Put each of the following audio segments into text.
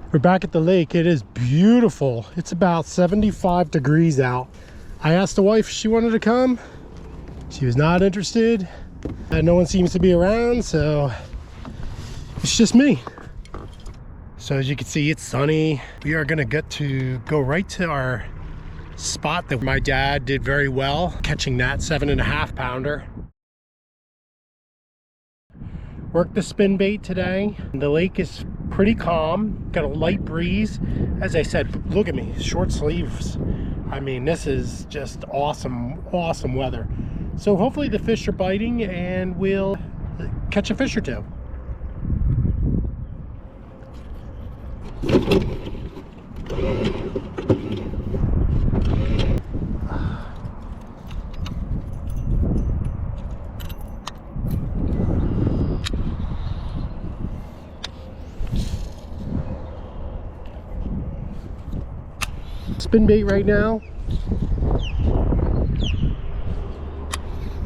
We're back at the lake. It is beautiful. It's about 75 degrees out. I asked the wife if she wanted to come. She was not interested. No one seems to be around, so it's just me. So as you can see, it's sunny. We are gonna get to go right to our spot that my dad did very well, catching that 7.5 pounder. Worked the spin bait today. The lake is pretty calm, got a light breeze. As I said, look at me, short sleeves. I mean, this is just awesome weather. So hopefully the fish are biting and we'll catch a fish or two. Spin bait right now.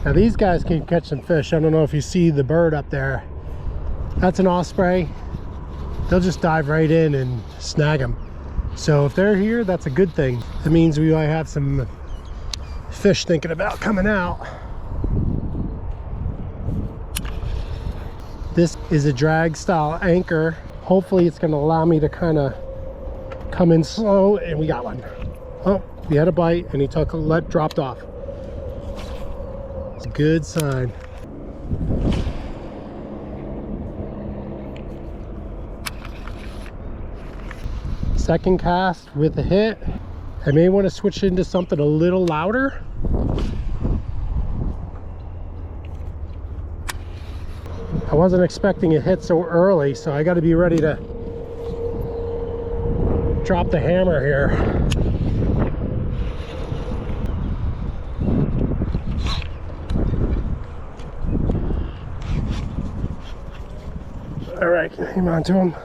Now these guys can catch some fish. I don't know if you see the bird up there. That's an osprey. They'll just dive right in and snag them. So if they're here, that's a good thing. That means we might have some fish thinking about coming out. This is a drag style anchor. Hopefully it's going to allow me to kind of come in slow, and we got one. Oh, we had a bite and he dropped off. It's a good sign. Second cast with a hit. I may want to switch into something a little louder. I wasn't expecting a hit so early, so I got to be ready to drop the hammer here. All right, hang on to him.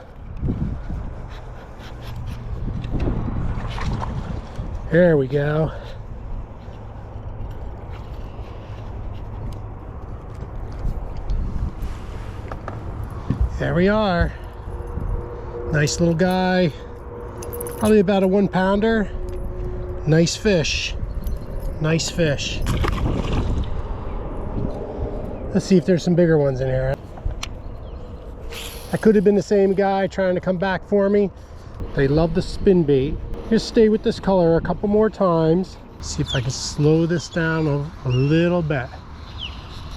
There we go. There we are. Nice little guy. Probably about a 1 pounder. Nice fish. Nice fish. Let's see if there's some bigger ones in here. That could have been the same guy trying to come back for me. They love the spin bait. Just stay with this color a couple more times. See if I can slow this down a little bit.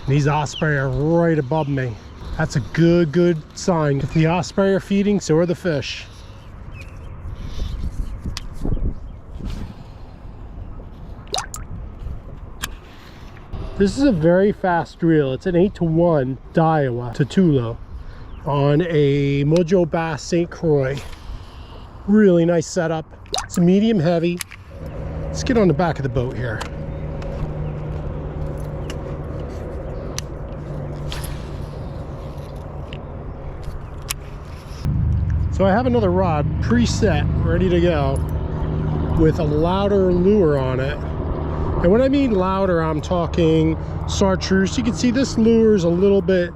These osprey are right above me. That's a good sign. If the osprey are feeding, so are the fish. This is a very fast reel. It's an 8-to-1 Daiwa Tutulo on a Mojo Bass St. Croix. Really nice setup. It's a medium heavy. Let's get on the back of the boat here. So I have another rod preset, ready to go, with a louder lure on it. And when I mean louder, I'm talking chartreuse. You can see this lure is a little bit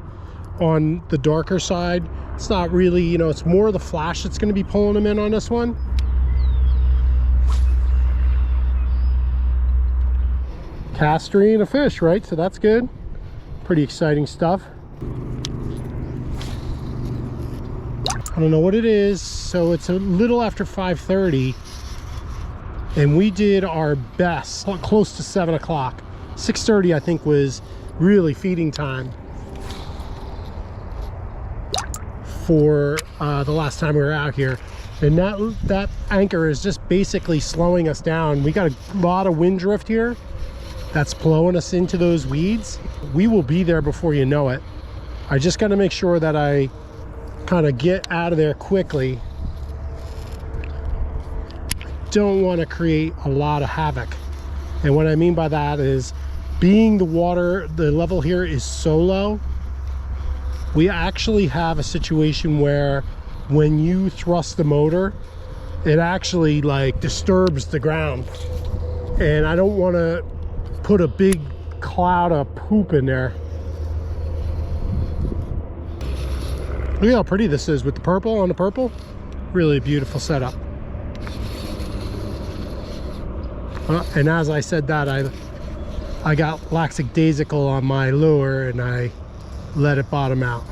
on the darker side. It's not really, you know, it's more the flash that's going to be pulling them in on this one. Castery and a fish, right? So that's good. Pretty exciting stuff. I don't know what it is. So it's a little after 5:30. And we did our best, close to 7 o'clock. 6:30, I think, was really feeding time for the last time we were out here. And that anchor is just basically slowing us down. We got a lot of wind drift here that's blowing us into those weeds. We will be there before you know it. I just got to make sure that I kind of get out of there quickly. Don't want to create a lot of havoc. And what I mean by that is, being the level here is so low, we actually have a situation where when you thrust the motor, it actually like disturbs the ground. And I don't want to put a big cloud of poop in there. Look how pretty this is with the purple on the purple. really beautiful setup. And as I said that, I got lackadaisical on my lure and I let it bottom out.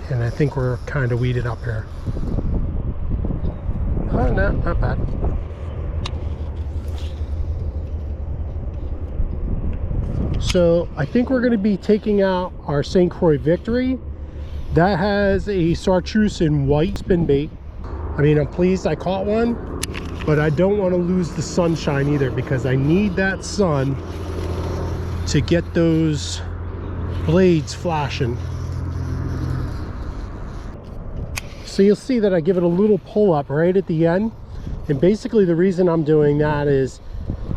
And I think we're kind of weeded up here. Oh, no, not bad. So I think we're going to be taking out our St. Croix Victory. That has a chartreuse and white spin bait. I mean, I'm pleased I caught one, but I don't want to lose the sunshine either, because I need that sun to get those blades flashing. So you'll see that I give it a little pull up right at the end. And basically the reason I'm doing that is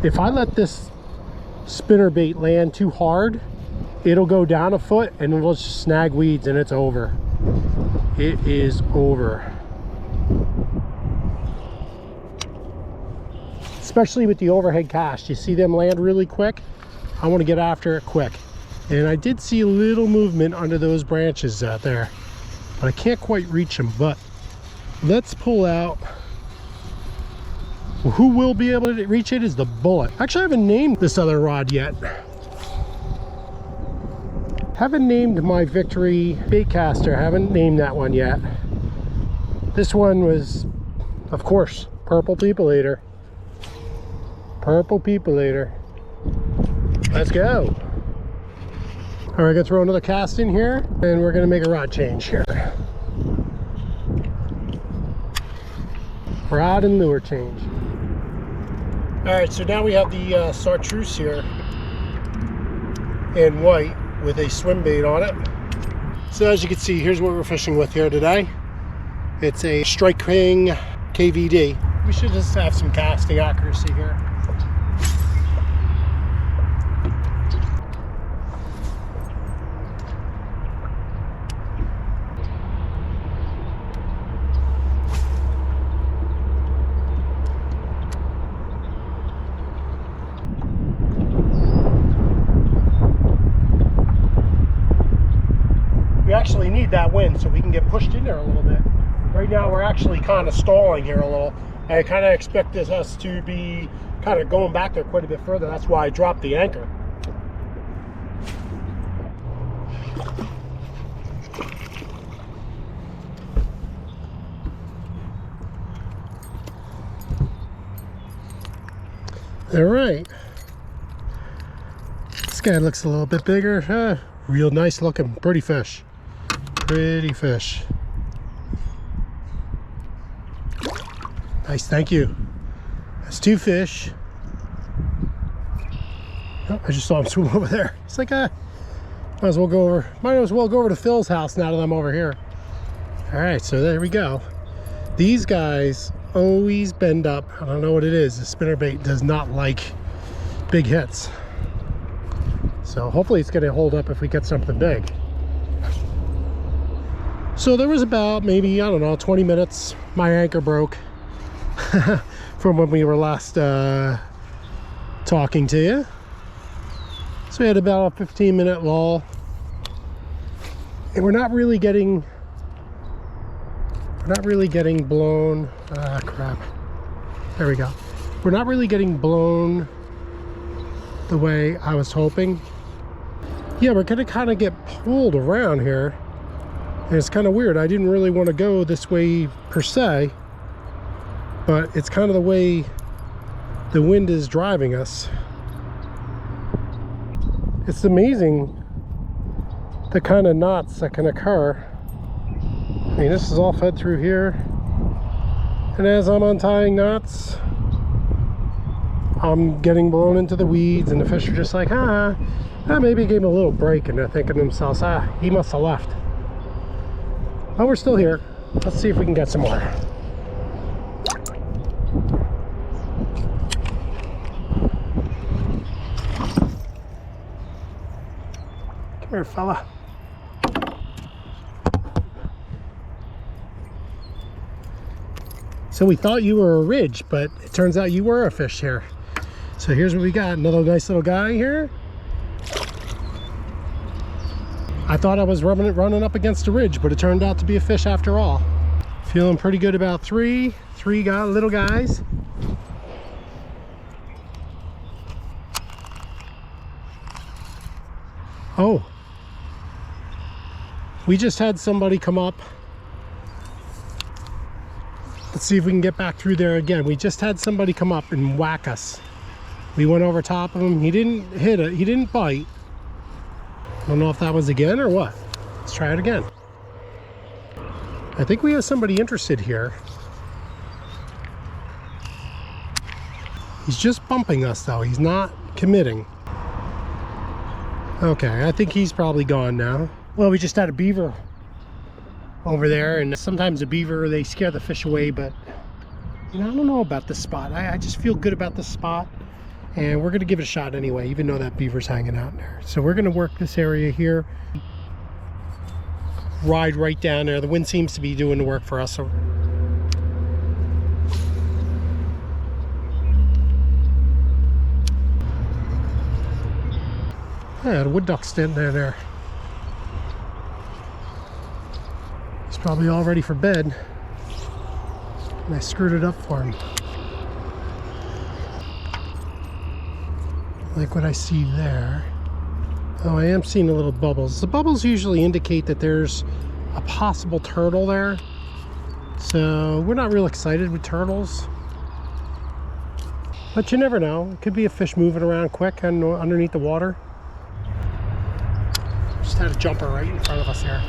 if I let this spinner bait land too hard, it'll go down a foot and it'll just snag weeds and it's over. It is over. Especially with the overhead cast. You see them land really quick. I want to get after it quick. And I did see a little movement under those branches out there, but I can't quite reach them. But let's pull out. Who will be able to reach it is the Bullet. Actually, I haven't named this other rod yet. Haven't named my Victory baitcaster. Haven't named that one yet. This one was, of course, Purple People Eater. Purple People Eater. Let's go. All right, gonna throw another cast in here, and we're gonna make a rod change here. Rod and lure change. All right, so now we have the chartreuse here in white with a swim bait on it. So as you can see, here's what we're fishing with here today. It's a Strike King KVD. We should just have some casting accuracy here. We actually need that wind so we can get pushed in there a little bit. Right now we're actually kind of stalling here a little. I kind of expect us to be kind of going back there quite a bit further. That's why I dropped the anchor. All right. This guy looks a little bit bigger. Real nice looking, pretty fish. Pretty fish. Nice, thank you. That's two fish. Oh, I just saw him swim over there. It's like, might as well go over to Phil's house now that I'm over here. All right, so there we go. These guys always bend up. I don't know what it is. The spinnerbait does not like big hits. So hopefully it's gonna hold up if we get something big. So there was about maybe, I don't know, 20 minutes. My anchor broke from when we were last talking to you. So we had about a 15-minute lull. And we're not really getting blown. Ah, crap. There we go. We're not really getting blown the way I was hoping. Yeah, we're gonna kind of get pulled around here. And it's kind of weird. I didn't really want to go this way per se, but it's kind of the way the wind is driving us. It's amazing the kind of knots that can occur. I mean, this is all fed through here. And as I'm untying knots, I'm getting blown into the weeds, and the fish are just like, maybe gave him a little break, and they're thinking to themselves, he must have left. But we're still here. Let's see if we can get some more. Come here, fella. So we thought you were a ridge, but it turns out you were a fish here. So here's what we got. Another nice little guy here. I thought I was running up against a ridge, but it turned out to be a fish after all. Feeling pretty good about three little guys. Oh, we just had somebody come up. Let's see if we can get back through there again. We just had somebody come up and whack us. We went over top of him. He didn't hit it. He didn't bite. I don't know if that was again or what. Let's try it again. I think we have somebody interested here. He's just bumping us though. He's not committing. Okay, I think he's probably gone now. Well, we just had a beaver over there, and sometimes a beaver, they scare the fish away, but you know, I don't know about this spot. I just feel good about this spot, and we're gonna give it a shot anyway, even though that beaver's hanging out there. So we're gonna work this area here, ride right down there. The wind seems to be doing the work for us. So yeah, the wood duck's standing there. He's probably all ready for bed, and I screwed it up for him. Like what I see there. Oh, I am seeing the little bubbles. The bubbles usually indicate that there's a possible turtle there. So we're not real excited with turtles. But you never know. It could be a fish moving around quick and underneath the water. Just had a jumper right in front of us here.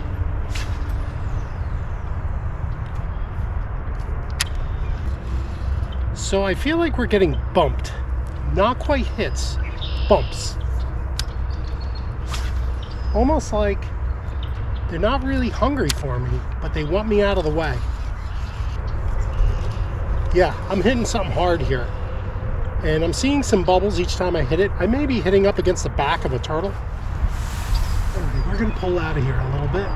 So I feel like we're getting bumped. Not quite hits, bumps. Almost like they're not really hungry for me, but they want me out of the way. Yeah, I'm hitting something hard here. And I'm seeing some bubbles each time I hit it. I may be hitting up against the back of a turtle. Okay, we're gonna pull out of here a little bit.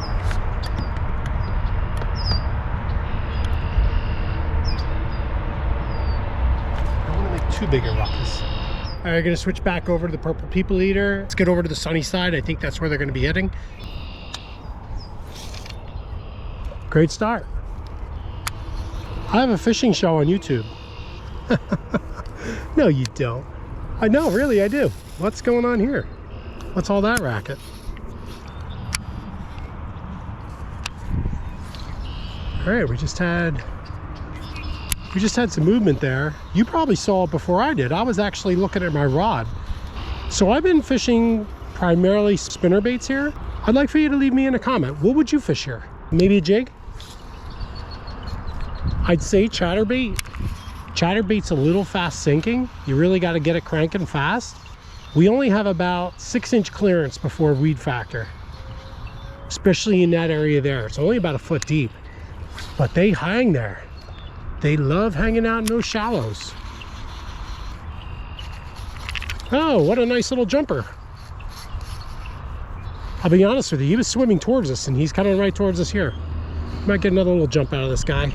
I don't want to make too big a ruckus. All right, gonna switch back over to the purple people eater. Let's get over to the sunny side. I think that's where they're gonna be heading. Great start. I have a fishing show on YouTube. No, you don't. I know, really, I do. What's going on here? What's all that racket? All right, we just had some movement there. You probably saw it before I did. I was actually looking at my rod. So I've been fishing primarily spinner baits here. I'd like for you to leave me in a comment. What would you fish here? Maybe a jig? I'd say chatterbait. Chatterbait's a little fast sinking. You really got to get it cranking fast. We only have about 6-inch clearance before weed factor, especially in that area there. It's only about a foot deep, but they hang there. They love hanging out in those shallows. Oh, what a nice little jumper. I'll be honest with you, he was swimming towards us and he's coming right towards us here. Might get another little jump out of this guy.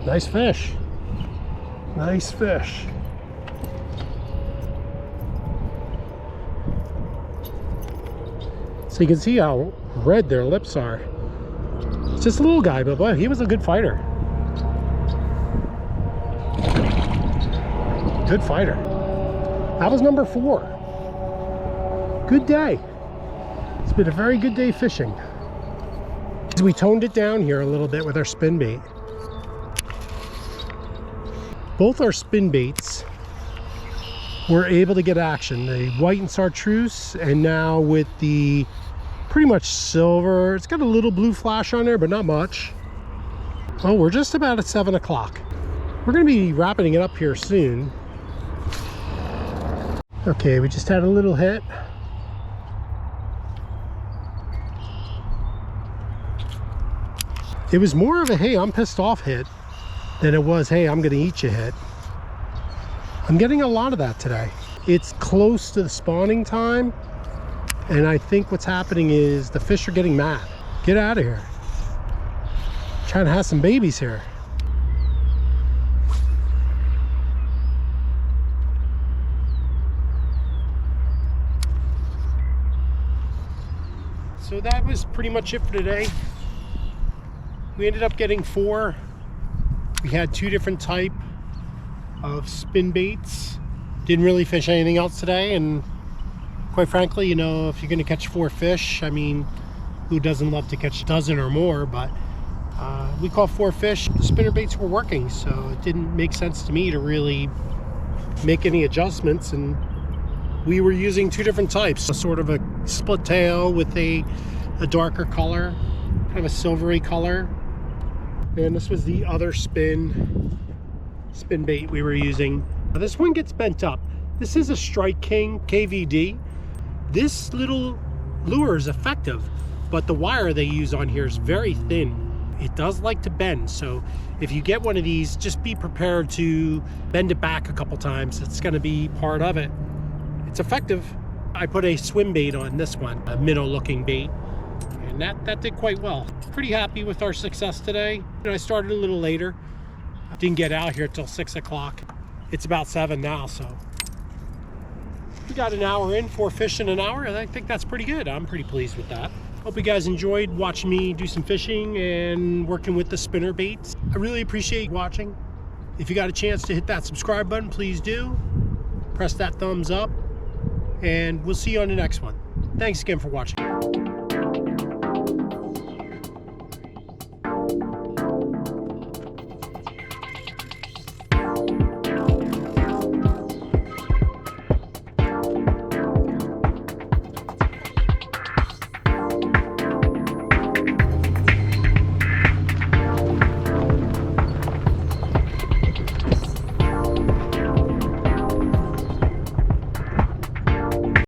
Nice fish. Nice fish. So you can see how red their lips are. It's just a little guy, but boy, he was a good fighter. Good fighter. That was number 4. Good day. It's been a very good day fishing. We toned it down here a little bit with our spin bait. Both our spin baits were able to get action. The white and chartreuse, and now with the pretty much silver. It's got a little blue flash on there, but not much. Oh, we're just about at 7 o'clock. We're gonna be wrapping it up here soon. Okay, we just had a little hit. It was more of a, hey, I'm pissed off hit than it was, hey, I'm gonna eat you hit. I'm getting a lot of that today. It's close to the spawning time, and I think what's happening is the fish are getting mad. Get out of here. I'm trying to have some babies here. So that was pretty much it for today. We ended up getting 4. We had 2 different type of spin baits. Didn't really fish anything else today, and quite frankly, you know, if you're going to catch 4 fish, I mean, who doesn't love to catch a dozen or more? But we caught 4 fish. The spinner baits were working, so it didn't make sense to me to really make any adjustments. And we were using 2 different types, a sort of a split tail with a darker color, kind of a silvery color, and this was the other spin bait we were using. This one gets bent up. This is a Strike King KVD. This little lure is effective, but the wire they use on here is very thin. It does like to bend, so if you get one of these, just be prepared to bend it back a couple times. It's going to be part of it. It's effective. I put a swim bait on this one, a minnow looking bait, and that did quite well. Pretty happy with our success today. I started a little later. Didn't get out here till 6 o'clock. It's about 7 now, so we got an hour in, 4 fish in an hour, and I think that's pretty good. I'm pretty pleased with that. Hope you guys enjoyed watching me do some fishing and working with the spinner baits. I really appreciate watching. If you got a chance to hit that subscribe button, please do. Press that thumbs up, and we'll see you on the next one. Thanks again for watching.